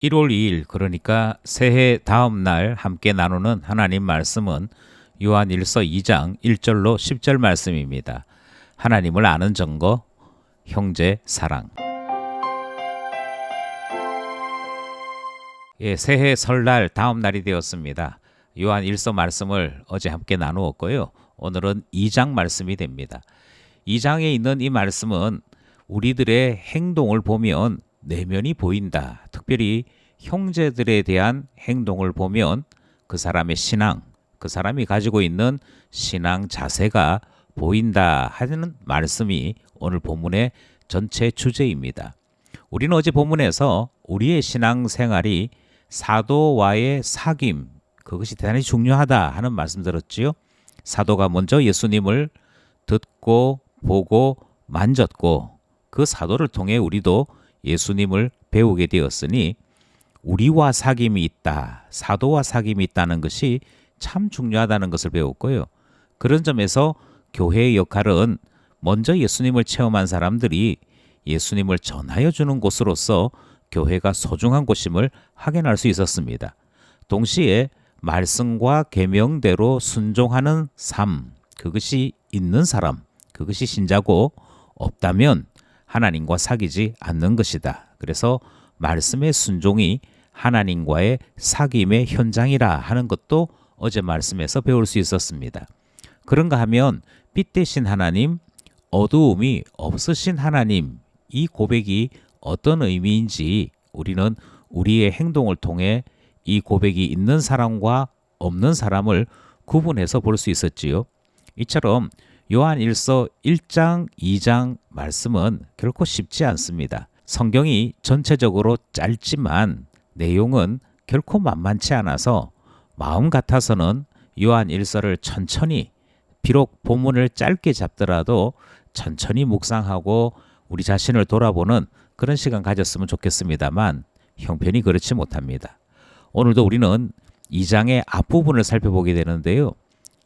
1월 2일 그러니까 새해 다음 날 함께 나누는 하나님 말씀은 요한일서 2장 1절로 10절 말씀입니다. 하나님을 아는 증거, 형제 사랑. 새해 설날 다음 날이 되었습니다. 요한일서 말씀을 어제 함께 나누었고요. 오늘은 2장 말씀이 됩니다. 2장에 있는 이 말씀은 우리들의 행동을 보면 내면이 보인다. 특별히 형제들에 대한 행동을 보면 그 사람의 신앙, 그 사람이 가지고 있는 신앙 자세가 보인다 하는 말씀이 오늘 본문의 전체 주제입니다. 우리는 어제 본문에서 우리의 신앙 생활이 사도와의 사귐, 그것이 대단히 중요하다 하는 말씀 들었지요. 사도가 먼저 예수님을 듣고 보고 만졌고 그 사도를 통해 우리도 예수님을 배우게 되었으니 우리와 사귐이 있다, 사도와 사귐이 있다는 것이 참 중요하다는 것을 배웠고요. 그런 점에서 교회의 역할은 먼저 예수님을 체험한 사람들이 예수님을 전하여 주는 곳으로서 교회가 소중한 곳임을 확인할 수 있었습니다. 동시에 말씀과 계명대로 순종하는 삶, 그것이 있는 사람, 그것이 신자고 없다면 하나님과 사귀지 않는 것이다. 그래서 말씀의 순종이 하나님과의 사귐의 현장이라 하는 것도 어제 말씀에서 배울 수 있었습니다. 그런가 하면 빛 대신 하나님, 어두움이 없으신 하나님, 이 고백이 어떤 의미인지 우리는 우리의 행동을 통해 이 고백이 있는 사람과 없는 사람을 구분해서 볼 수 있었지요. 이처럼 요한일서 1장, 2장 말씀은 결코 쉽지 않습니다. 성경이 전체적으로 짧지만 내용은 결코 만만치 않아서 마음 같아서는 요한일서를 천천히, 비록 본문을 짧게 잡더라도 천천히 묵상하고 우리 자신을 돌아보는 그런 시간 가졌으면 좋겠습니다만 형편이 그렇지 못합니다. 오늘도 우리는 2장의 앞부분을 살펴보게 되는데요.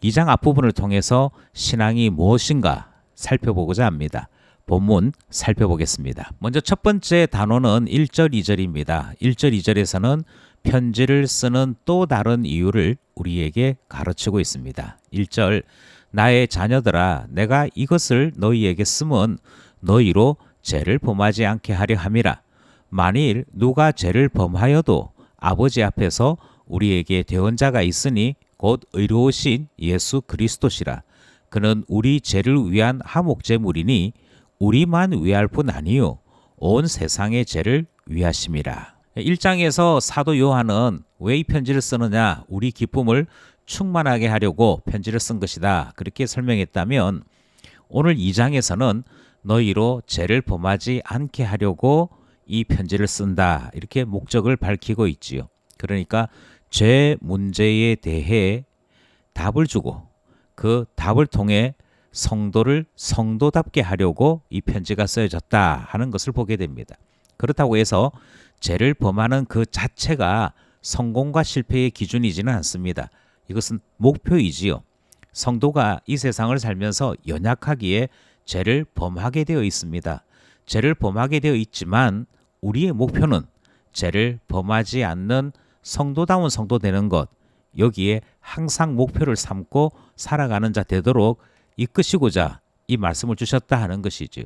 2장 앞부분을 통해서 신앙이 무엇인가 살펴보고자 합니다. 본문 살펴보겠습니다. 먼저 첫 번째 단어는 1절, 2절입니다. 1절, 2절에서는 편지를 쓰는 또 다른 이유를 우리에게 가르치고 있습니다. 1절, 나의 자녀들아, 내가 이것을 너희에게 쓰면 너희로 죄를 범하지 않게 하려 함이라. 만일 누가 죄를 범하여도 아버지 앞에서 우리에게 대언자가 있으니 곧 의로우신 예수 그리스도시라. 그는 우리 죄를 위한 화목제물이니 우리만 위할 뿐 아니요 온 세상의 죄를 위하심이라. 1장에서 사도 요한은 왜 이 편지를 쓰느냐, 우리 기쁨을 충만하게 하려고 편지를 쓴 것이다, 그렇게 설명했다면 오늘 2장에서는 너희로 죄를 범하지 않게 하려고 이 편지를 쓴다, 이렇게 목적을 밝히고 있지요. 그러니까 죄 문제에 대해 답을 주고 그 답을 통해 성도를 성도답게 하려고 이 편지가 쓰여졌다 하는 것을 보게 됩니다. 그렇다고 해서 죄를 범하는 그 자체가 성공과 실패의 기준이지는 않습니다. 이것은 목표이지요. 성도가 이 세상을 살면서 연약하기에 죄를 범하게 되어 있습니다. 죄를 범하게 되어 있지만 우리의 목표는 죄를 범하지 않는 성도다운 성도 되는 것, 여기에 항상 목표를 삼고 살아가는 자 되도록 이끄시고자 이 말씀을 주셨다 하는 것이죠.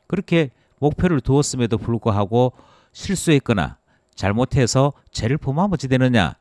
그렇게 목표를 두었음에도 불구하고 실수했거나 잘못해서 죄를 범하면 어찌 되느냐,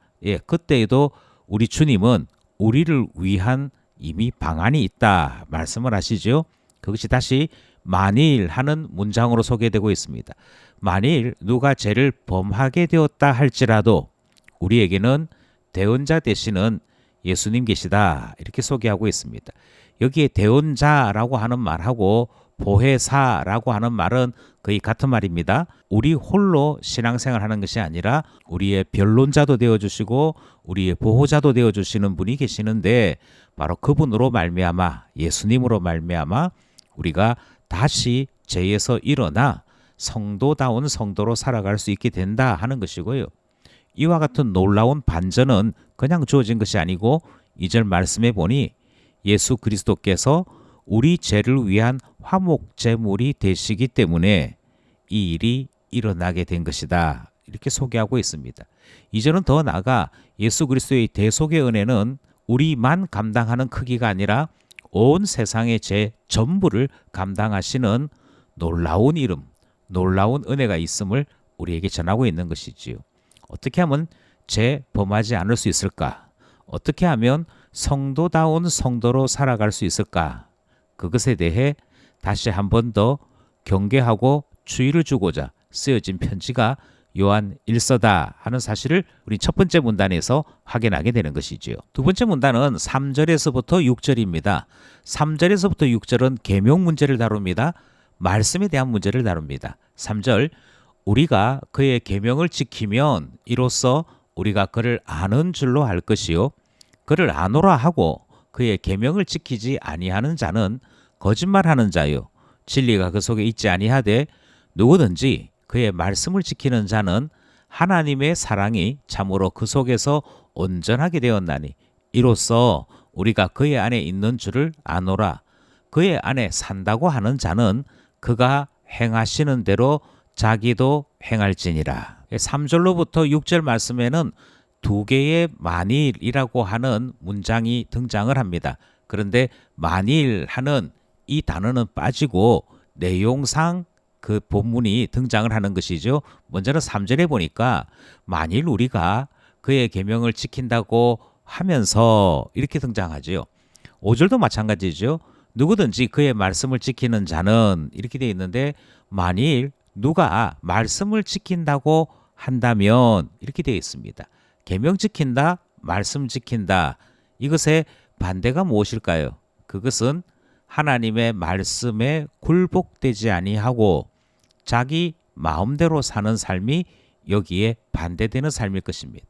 그때에도 우리 주님은 우리를 위한 이미 방안이 있다 말씀을 하시죠. 그것이 다시 만일 하는 문장으로 소개되고 있습니다. 만일 누가 죄를 범하게 되었다 할지라도 우리에게는 대언자 되시는 예수님 계시다, 이렇게 소개하고 있습니다. 여기에 대언자라고 하는 말하고 보혜사라고 하는 말은 거의 같은 말입니다. 우리 홀로 신앙생활 하는 것이 아니라 우리의 변론자도 되어주시고 우리의 보호자도 되어주시는 분이 계시는데 바로 그분으로 말미암아, 예수님으로 말미암아 우리가 다시 죄에서 일어나 성도다운 성도로 살아갈 수 있게 된다 하는 것이고요. 이와 같은 놀라운 반전은 그냥 주어진 것이 아니고 2절 말씀에 보니 예수 그리스도께서 우리 죄를 위한 화목제물이 되시기 때문에 이 일이 일어나게 된 것이다, 이렇게 소개하고 있습니다. 이제는 더 나아가 예수 그리스도의 대속의 은혜는 우리만 감당하는 크기가 아니라 온 세상의 죄 전부를 감당하시는 놀라운 이름, 놀라운 은혜가 있음을 우리에게 전하고 있는 것이지요. 어떻게 하면 죄 범하지 않을 수 있을까? 어떻게 하면 성도다운 성도로 살아갈 수 있을까? 그것에 대해 다시 한 번 더 경계하고 주의를 주고자 쓰여진 편지가 요한 1서다 하는 사실을 우리 첫 번째 문단에서 확인하게 되는 것이지요. 두 번째 문단은 3절에서부터 6절입니다. 3절에서부터 6절은 계명 문제를 다룹니다. 말씀에 대한 문제를 다룹니다. 3절, 우리가 그의 계명을 지키면 이로써 우리가 그를 아는 줄로 알 것이요 그를 아노라 하고 그의 계명을 지키지 아니하는 자는 거짓말하는 자요 진리가 그 속에 있지 아니하되 누구든지 그의 말씀을 지키는 자는 하나님의 사랑이 참으로 그 속에서 온전하게 되었나니 이로써 우리가 그의 안에 있는 줄을 아노라. 그의 안에 산다고 하는 자는 그가 행하시는 대로 자기도 행할지니라. 3절로부터 6절 말씀에는 두 개의 만일이라고 하는 문장이 등장을 합니다. 그런데 만일 하는 이 단어는 빠지고 내용상 그 본문이 등장을 하는 것이죠. 먼저는 3절에 보니까 만일 우리가 그의 계명을 지킨다고 하면서 이렇게 등장하지요. 5절도 마찬가지죠. 누구든지 그의 말씀을 지키는 자는 이렇게 되어 있는데 만일 누가 말씀을 지킨다고 한다면 이렇게 되어 있습니다. 계명 지킨다, 말씀 지킨다. 이것의 반대가 무엇일까요? 그것은 하나님의 말씀에 굴복되지 아니하고 자기 마음대로 사는 삶이 여기에 반대되는 삶일 것입니다.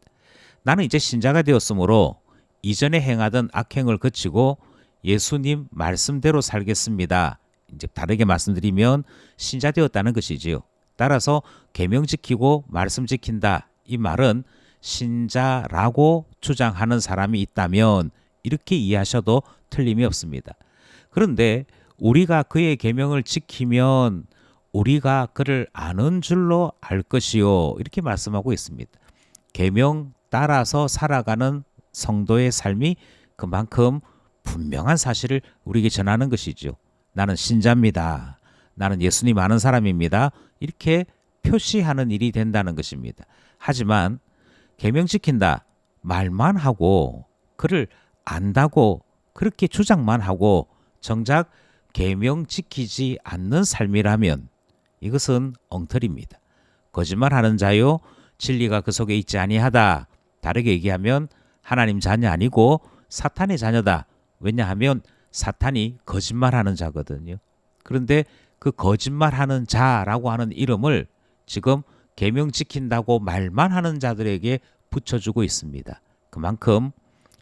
나는 이제 신자가 되었으므로 이전에 행하던 악행을 그치고 예수님 말씀대로 살겠습니다. 이제 다르게 말씀드리면 신자 되었다는 것이지요. 따라서 계명 지키고 말씀 지킨다. 이 말은 신자라고 주장하는 사람이 있다면 이렇게 이해하셔도 틀림이 없습니다. 그런데 우리가 그의 계명을 지키면 우리가 그를 아는 줄로 알 것이요 이렇게 말씀하고 있습니다. 계명 따라서 살아가는 성도의 삶이 그만큼 분명한 사실을 우리에게 전하는 것이죠. 나는 신자입니다. 나는 예수님 아는 사람입니다. 이렇게 표시하는 일이 된다는 것입니다. 하지만 계명 지킨다 말만 하고 그를 안다고 그렇게 주장만 하고 정작 계명 지키지 않는 삶이라면 이것은 엉터리입니다. 거짓말하는 자요 진리가 그 속에 있지 아니하다. 다르게 얘기하면 하나님 자녀 아니고 사탄의 자녀다. 왜냐하면 사탄이 거짓말하는 자거든요. 그런데 그 거짓말하는 자라고 하는 이름을 지금 계명 지킨다고 말만 하는 자들에게 붙여주고 있습니다. 그만큼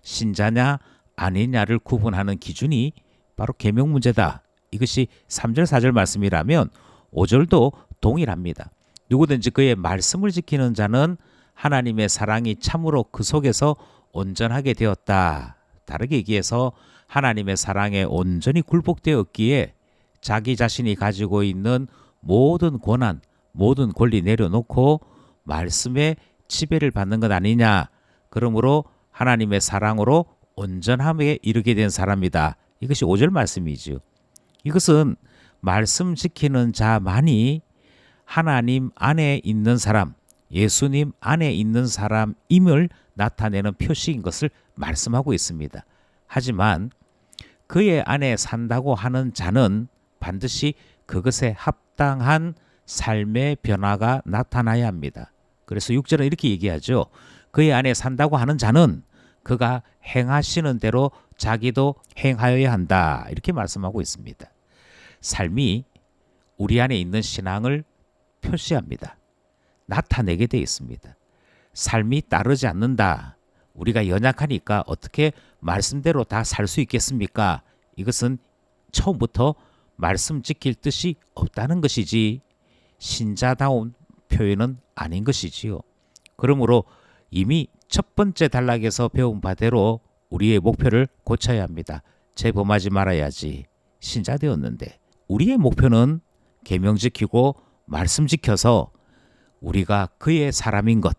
신자냐 아니냐를 구분하는 기준이 바로 계명 문제다. 이것이 3절 4절 말씀이라면 5절도 동일합니다. 누구든지 그의 말씀을 지키는 자는 하나님의 사랑이 참으로 그 속에서 온전하게 되었다. 다르게 얘기해서 하나님의 사랑에 온전히 굴복되었기에 자기 자신이 가지고 있는 모든 권한, 모든 권리 내려놓고 말씀에 지배를 받는 것 아니냐. 그러므로 하나님의 사랑으로 온전함에 이르게 된 사람이다. 이것이 5절 말씀이죠. 이것은 말씀 지키는 자만이 하나님 안에 있는 사람, 예수님 안에 있는 사람임을 나타내는 표시인 것을 말씀하고 있습니다. 하지만 그의 안에 산다고 하는 자는 반드시 그것에 합당한 삶의 변화가 나타나야 합니다. 그래서 6절은 이렇게 얘기하죠. 그의 안에 산다고 하는 자는 그가 행하시는 대로 자기도 행하여야 한다. 이렇게 말씀하고 있습니다. 삶이 우리 안에 있는 신앙을 표시합니다. 나타내게 되어 있습니다. 삶이 따르지 않는다. 우리가 연약하니까 어떻게 말씀대로 다 살 수 있겠습니까? 이것은 처음부터 말씀 지킬 뜻이 없다는 것이지 신자다운 표현은 아닌 것이지요. 그러므로 이미 첫 번째 단락에서 배운 바대로 우리의 목표를 고쳐야 합니다. 재범하지 말아야지. 신자 되었는데 우리의 목표는 계명 지키고 말씀 지켜서 우리가 그의 사람인 것,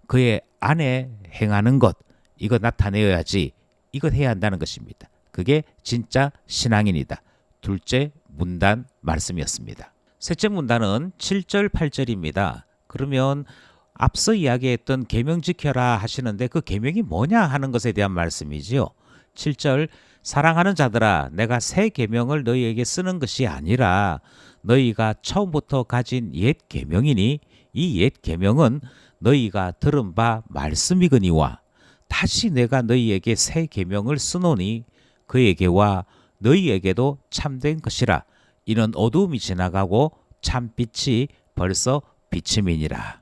그의 안에 행하는 것, 이거 나타내어야지 이것 해야 한다는 것입니다. 그게 진짜 신앙인이다. 둘째 문단 말씀이었습니다. 셋째 문단은 7절 8절입니다. 그러면 앞서 이야기했던 계명 지켜라 하시는데 그 계명이 뭐냐 하는 것에 대한 말씀이지요. 7절 사랑하는 자들아 내가 새 계명을 너희에게 쓰는 것이 아니라 너희가 처음부터 가진 옛 계명이니 이 옛 계명은 너희가 들은 바 말씀이거니와 다시 내가 너희에게 새 계명을 쓰노니 그에게와 너희에게도 참된 것이라. 이는 어두움이 지나가고 참빛이 벌써 비침이니라.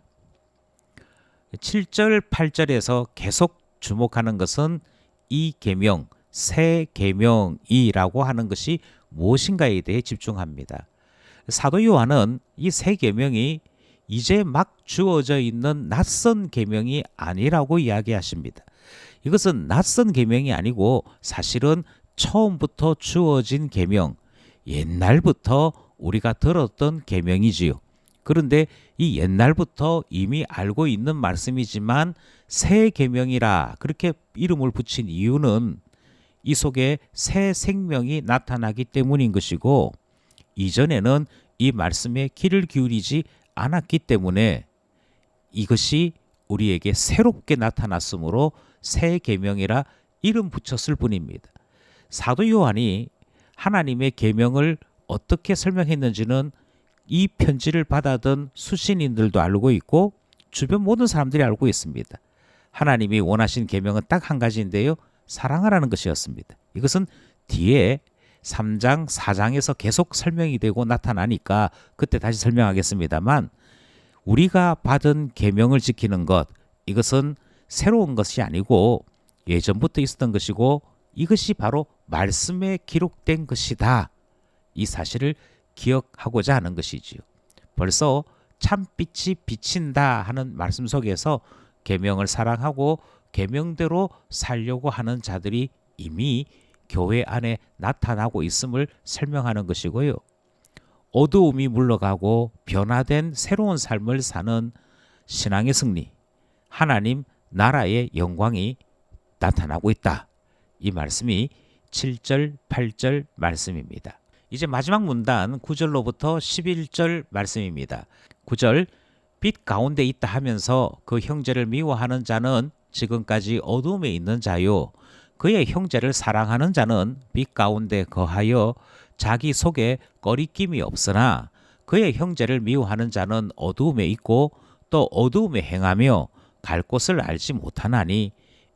7절 8절에서 계속 주목하는 것은 이 계명, 새 계명이라고 하는 것이 무엇인가에 대해 집중합니다. 사도 요한은 이 새 계명이 이제 막 주어져 있는 낯선 계명이 아니라고 이야기하십니다. 이것은 낯선 계명이 아니고 사실은 처음부터 주어진 계명, 옛날부터 우리가 들었던 계명이지요. 그런데 이 옛날부터 이미 알고 있는 말씀이지만 새 계명이라 그렇게 이름을 붙인 이유는 이 속에 새 생명이 나타나기 때문인 것이고 이전에는 이 말씀에 귀를 기울이지 않았기 때문에 이것이 우리에게 새롭게 나타났으므로 새 계명이라 이름 붙였을 뿐입니다. 사도 요한이 하나님의 계명을 어떻게 설명했는지는 이 편지를 받아든 수신인들도 알고 있고 주변 모든 사람들이 알고 있습니다. 하나님이 원하신 계명은 딱 한 가지인데요. 사랑하라는 것이었습니다. 이것은 뒤에 3장, 4장에서 계속 설명이 되고 나타나니까 그때 다시 설명하겠습니다만 우리가 받은 계명을 지키는 것, 이것은 새로운 것이 아니고 예전부터 있었던 것이고 이것이 바로 말씀에 기록된 것이다. 이 사실을 기억하고자 하는 것이지요. 벌써 참빛이 비친다 하는 말씀 속에서 계명을 사랑하고 계명대로 살려고 하는 자들이 이미 교회 안에 나타나고 있음을 설명하는 것이고요. 어두움이 물러가고 변화된 새로운 삶을 사는 신앙의 승리, 하나님 나라의 영광이 나타나고 있다. 이 말씀이 7절, 8절 말씀입니다. 이제 마지막 문단 9절로부터 11절 말씀입니다. 9절 빛 가운데 있다 하면서 그 형제를 미워하는 자는 지금까지 어둠에 있는 자요. 그의 형제를 사랑하는 자는 빛 가운데 거하여 자기 속에 꺼리낌이 없으나 그의 형제를 미워하는 자는 어두움에 있고 또 어두움에 행하며 갈 곳을 알지 못하나니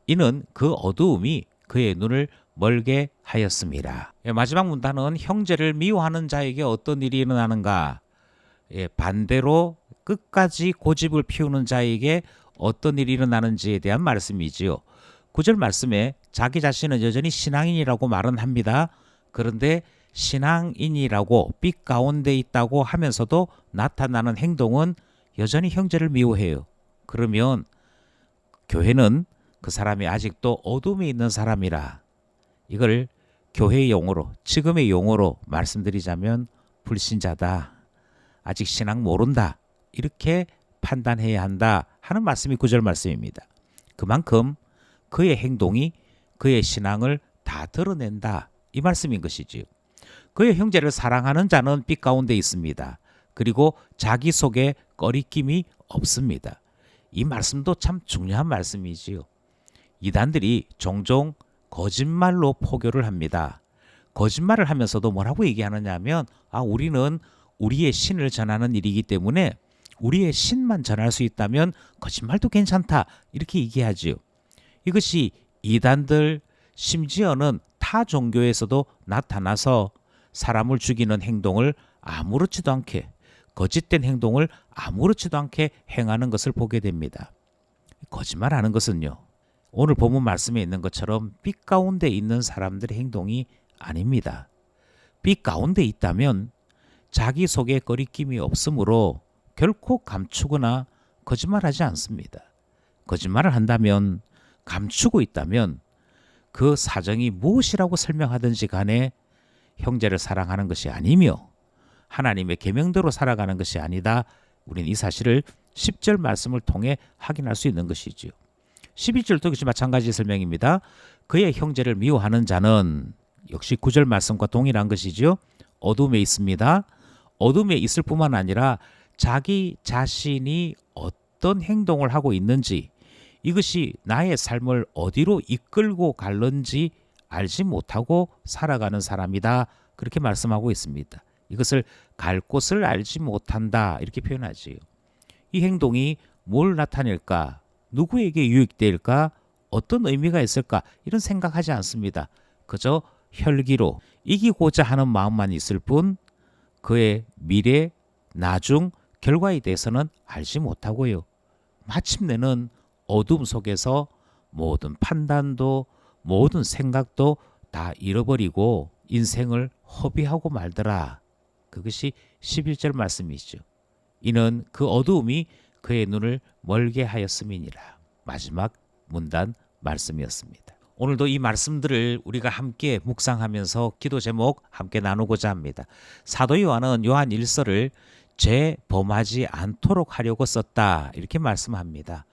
이는 그 어두움이 그의 눈을 멀게 하였습니다. 마지막 문단은 형제를 미워하는 자에게 어떤 일이 일어나는가? 반대로 끝까지 고집을 피우는 자에게 어떤 일이 일어나는지에 대한 말씀이지요. 9절 말씀에 자기 자신은 여전히 신앙인이라고 말은 합니다. 그런데 신앙인이라고 빛 가운데 있다고 하면서도 나타나는 행동은 여전히 형제를 미워해요. 그러면 교회는 그 사람이 아직도 어둠에 있는 사람이라 이걸 교회의 용어로 지금의 용어로 말씀드리자면 불신자다. 아직 신앙 모른다. 이렇게 판단해야 한다 하는 말씀이 9절 말씀입니다. 그만큼 그의 행동이 그의 신앙을 다 드러낸다. 이 말씀인 것이지요. 그의 형제를 사랑하는 자는 빛 가운데 있습니다. 그리고 자기 속에 꺼리낌이 없습니다. 이 말씀도 참 중요한 말씀이지요. 이단들이 종종 거짓말로 포교를 합니다. 거짓말을 하면서도 뭐라고 얘기하느냐 하면 우리는 우리의 신을 전하는 일이기 때문에 우리의 신만 전할 수 있다면 거짓말도 괜찮다. 이렇게 얘기하지요. 이것이 이단들 심지어는 타 종교에서도 나타나서 사람을 죽이는 행동을 아무렇지도 않게 거짓된 행동을 아무렇지도 않게 행하는 것을 보게 됩니다. 거짓말하는 것은요. 오늘 본문 말씀에 있는 것처럼 빛 가운데 있는 사람들의 행동이 아닙니다. 빛 가운데 있다면 자기 속에 거리낌이 없으므로 결코 감추거나 거짓말하지 않습니다. 거짓말을 한다면 감추고 있다면 그 사정이 무엇이라고 설명하든지 간에 형제를 사랑하는 것이 아니며 하나님의 계명대로 살아가는 것이 아니다. 우리는 이 사실을 10절 말씀을 통해 확인할 수 있는 것이지요. 12절도 역시 마찬가지 설명입니다. 그의 형제를 미워하는 자는 역시 9절 말씀과 동일한 것이지요. 어둠에 있습니다. 어둠에 있을 뿐만 아니라 자기 자신이 어떤 행동을 하고 있는지, 이것이 나의 삶을 어디로 이끌고 갈는지 알지 못하고 살아가는 사람이다. 그렇게 말씀하고 있습니다. 이것을 갈 곳을 알지 못한다. 이렇게 표현하지요. 이 행동이 뭘 나타낼까? 누구에게 유익될까? 어떤 의미가 있을까? 이런 생각하지 않습니다. 그저 혈기로 이기고자 하는 마음만 있을 뿐 그의 미래, 나중, 결과에 대해서는 알지 못하고요. 마침내는 어둠 속에서 모든 판단도 모든 생각도 다 잃어버리고 인생을 허비하고 말더라. 그것이 11절 말씀이죠. 이는 그 어두움이 그의 눈을 멀게 하였음이니라. 마지막 문단 말씀이었습니다. 오늘도 이 말씀들을 우리가 함께 묵상하면서 기도 제목 함께 나누고자 합니다. 사도 요한은 요한 1서를 죄 범하지 않도록 하려고 썼다. 이렇게 말씀합니다.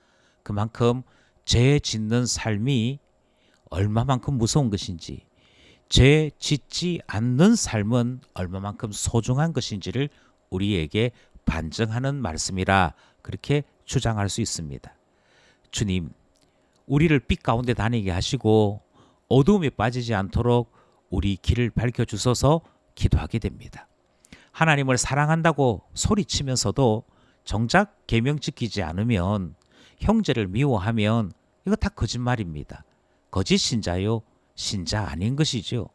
그만큼 죄 짓는 삶이 얼마만큼 무서운 것인지, 죄 짓지 않는 삶은 얼마만큼 소중한 것인지를 우리에게 반증하는 말씀이라 그렇게 주장할 수 있습니다. 주님, 우리를 빛 가운데 다니게 하시고 어두움에 빠지지 않도록 우리 길을 밝혀주소서 기도하게 됩니다. 하나님을 사랑한다고 소리치면서도 정작 계명 지키지 않으면, 형제를 미워하면 이거 다 거짓말입니다. 거짓 신자요, 신자 아닌 것이죠.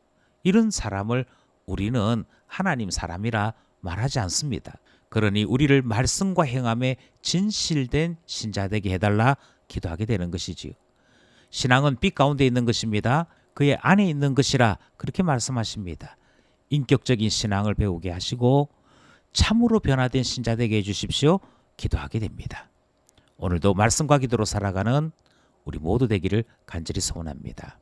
이런 사람을 우리는 하나님 사람이라 말하지 않습니다. 그러니 우리를 말씀과 행함에 진실된 신자 되게 해달라 기도하게 되는 것이지요. 신앙은 빛 가운데 있는 것입니다. 그의 안에 있는 것이라 그렇게 말씀하십니다. 인격적인 신앙을 배우게 하시고 참으로 변화된 신자 되게 해주십시오. 기도하게 됩니다. 오늘도 말씀과 기도로 살아가는 우리 모두 되기를 간절히 소원합니다.